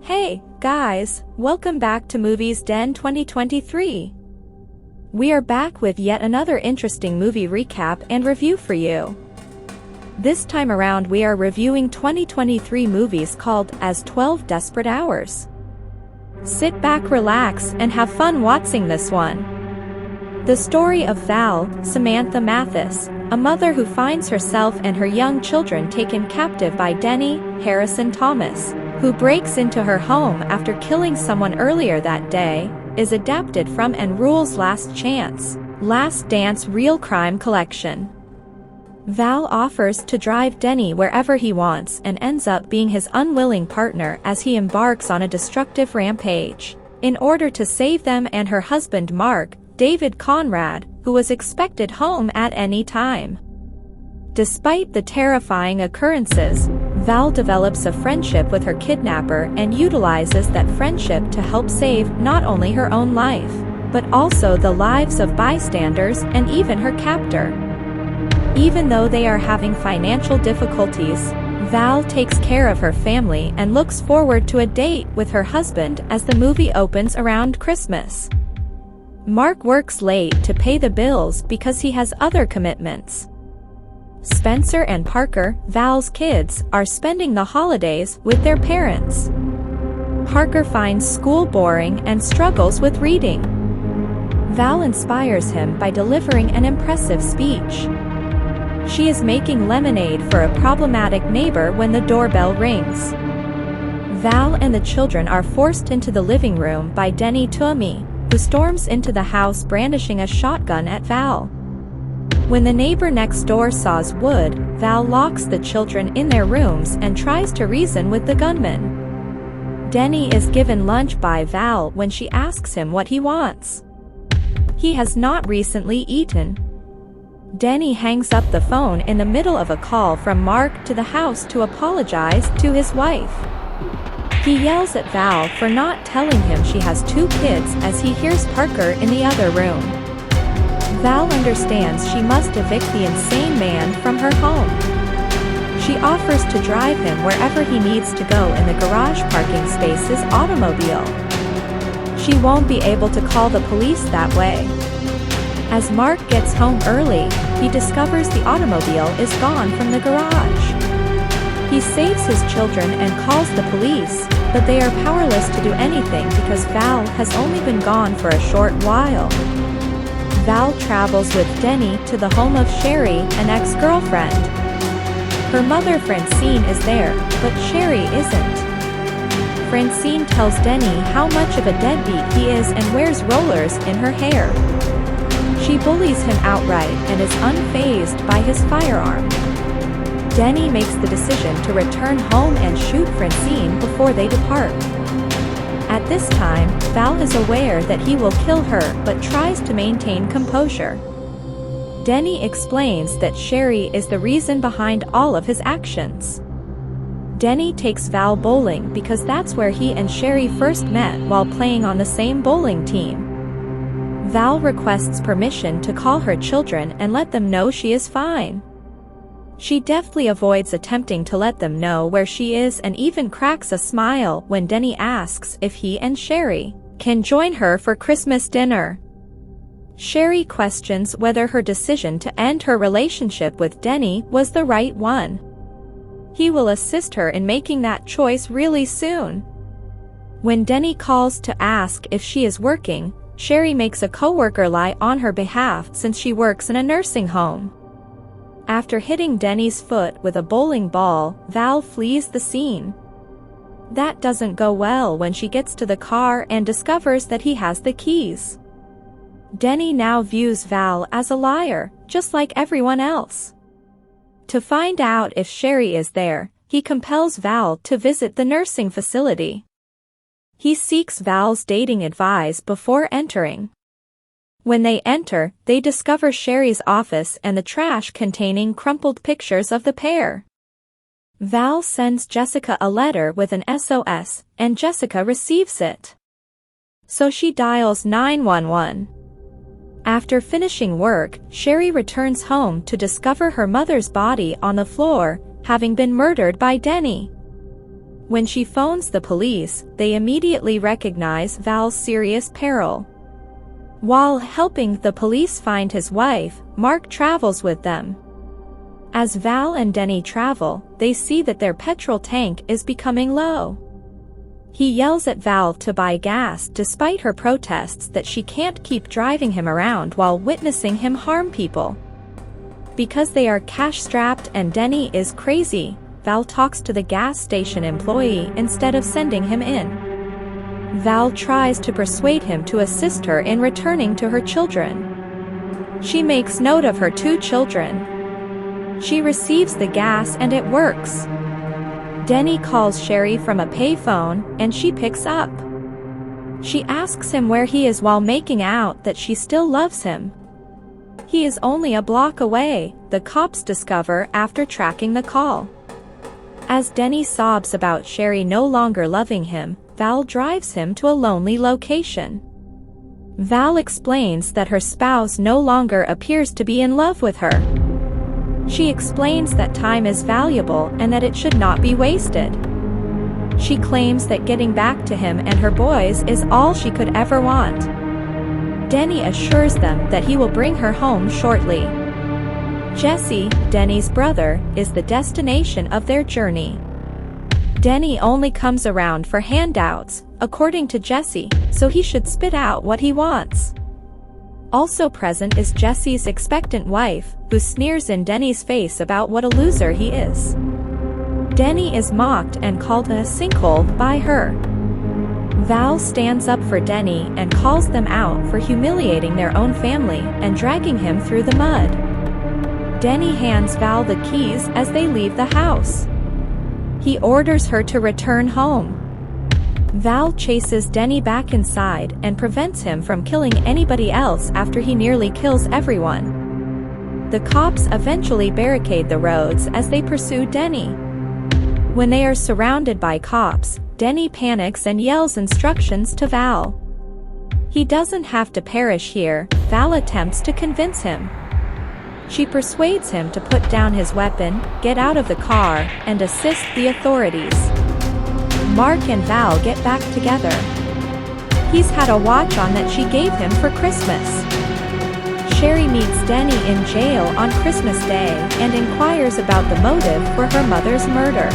Hey, guys, welcome back to Movies Den 2023. We are back with yet another interesting movie recap and review for you. This time around we are reviewing 2023 movies called As 12 Desperate Hours. Sit back, relax, and have fun watching this one. The story of Val, Samantha Mathis, a mother who finds herself and her young children taken captive by Denny, Harrison Thomas, who breaks into her home after killing someone earlier that day, is adapted from And Rule's Last Chance, Last Dance Real Crime Collection. Val offers to drive Denny wherever he wants and ends up being his unwilling partner as he embarks on a destructive rampage, in order to save them and her husband Mark, David Conrad, who was expected home at any time. Despite the terrifying occurrences, Val develops a friendship with her kidnapper and utilizes that friendship to help save not only her own life, but also the lives of bystanders and even her captor. Even though they are having financial difficulties, Val takes care of her family and looks forward to a date with her husband as the movie opens around Christmas. Mark works late to pay the bills because he has other commitments. Spencer and Parker, Val's kids, are spending the holidays with their parents. Parker finds school boring and struggles with reading. Val inspires him by delivering an impressive speech. She is making lemonade for a problematic neighbor when the doorbell rings. Val and the children are forced into the living room by Denny Toomey, who storms into the house brandishing a shotgun at Val. When the neighbor next door saws wood, Val locks the children in their rooms and tries to reason with the gunman. Denny is given lunch by Val when she asks him what he wants. He has not recently eaten. Denny hangs up the phone in the middle of a call from Mark to the house to apologize to his wife. He yells at Val for not telling him she has 2 kids as he hears Parker in the other room. Val understands she must evict the insane man from her home. She offers to drive him wherever he needs to go in the garage parking space's automobile. She won't be able to call the police that way. As Mark gets home early, he discovers the automobile is gone from the garage. He saves his children and calls the police, but they are powerless to do anything because Val has only been gone for a short while. Val travels with Denny to the home of Sherry, an ex-girlfriend. Her mother Francine is there, but Sherry isn't. Francine tells Denny how much of a deadbeat he is and wears rollers in her hair. She bullies him outright and is unfazed by his firearm. Denny makes the decision to return home and shoot Francine before they depart. At this time, Val is aware that he will kill her but tries to maintain composure. Denny explains that Sherry is the reason behind all of his actions. Denny takes Val bowling because that's where he and Sherry first met while playing on the same bowling team. Val requests permission to call her children and let them know she is fine. She deftly avoids attempting to let them know where she is and even cracks a smile when Denny asks if he and Sherry can join her for Christmas dinner. Sherry questions whether her decision to end her relationship with Denny was the right one. He will assist her in making that choice really soon. When Denny calls to ask if she is working, Sherry makes a coworker lie on her behalf since she works in a nursing home. After hitting Denny's foot with a bowling ball, Val flees the scene. That doesn't go well when she gets to the car and discovers that he has the keys. Denny now views Val as a liar, just like everyone else. To find out if Sherry is there, he compels Val to visit the nursing facility. He seeks Val's dating advice before entering. When they enter, they discover Sherry's office and the trash containing crumpled pictures of the pair. Val sends Jessica a letter with an SOS, and Jessica receives it. So she dials 911. After finishing work, Sherry returns home to discover her mother's body on the floor, having been murdered by Denny. When she phones the police, they immediately recognize Val's serious peril. While helping the police find his wife, Mark travels with them. As Val and Denny travel, they see that their petrol tank is becoming low. He yells at Val to buy gas despite her protests that she can't keep driving him around while witnessing him harm people. Because they are cash-strapped and Denny is crazy, Val talks to the gas station employee instead of sending him in. Val tries to persuade him to assist her in returning to her children. She makes note of her 2 children. She receives the gas and it works. Denny calls Sherry from a payphone and she picks up. She asks him where he is while making out that she still loves him. He is only a block away, the cops discover after tracking the call. As Denny sobs about Sherry no longer loving him, Val drives him to a lonely location. Val explains that her spouse no longer appears to be in love with her. She explains that time is valuable and that it should not be wasted. She claims that getting back to him and her boys is all she could ever want. Denny assures them that he will bring her home shortly. Jesse, Denny's brother, is the destination of their journey. Denny only comes around for handouts, according to Jesse, so he should spit out what he wants. Also present is Jesse's expectant wife, who sneers in Denny's face about what a loser he is. Denny is mocked and called a sinkhole by her. Val stands up for Denny and calls them out for humiliating their own family and dragging him through the mud. Denny hands Val the keys as they leave the house. He orders her to return home. Val chases Denny back inside and prevents him from killing anybody else after he nearly kills everyone. The cops eventually barricade the roads as they pursue Denny. When they are surrounded by cops, Denny panics and yells instructions to Val. He doesn't have to perish here, Val attempts to convince him. She persuades him to put down his weapon, get out of the car, and assist the authorities. Mark and Val get back together. He's had a watch on that she gave him for Christmas. Sherry meets Denny in jail on Christmas Day and inquires about the motive for her mother's murder.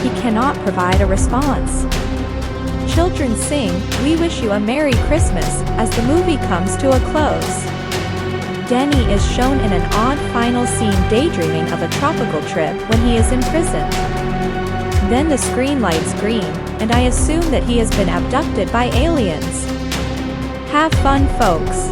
He cannot provide a response. Children sing, "We wish you a Merry Christmas," as the movie comes to a close. Denny is shown in an odd final scene daydreaming of a tropical trip when he is imprisoned. Then the screen lights green, and I assume that he has been abducted by aliens. Have fun, folks.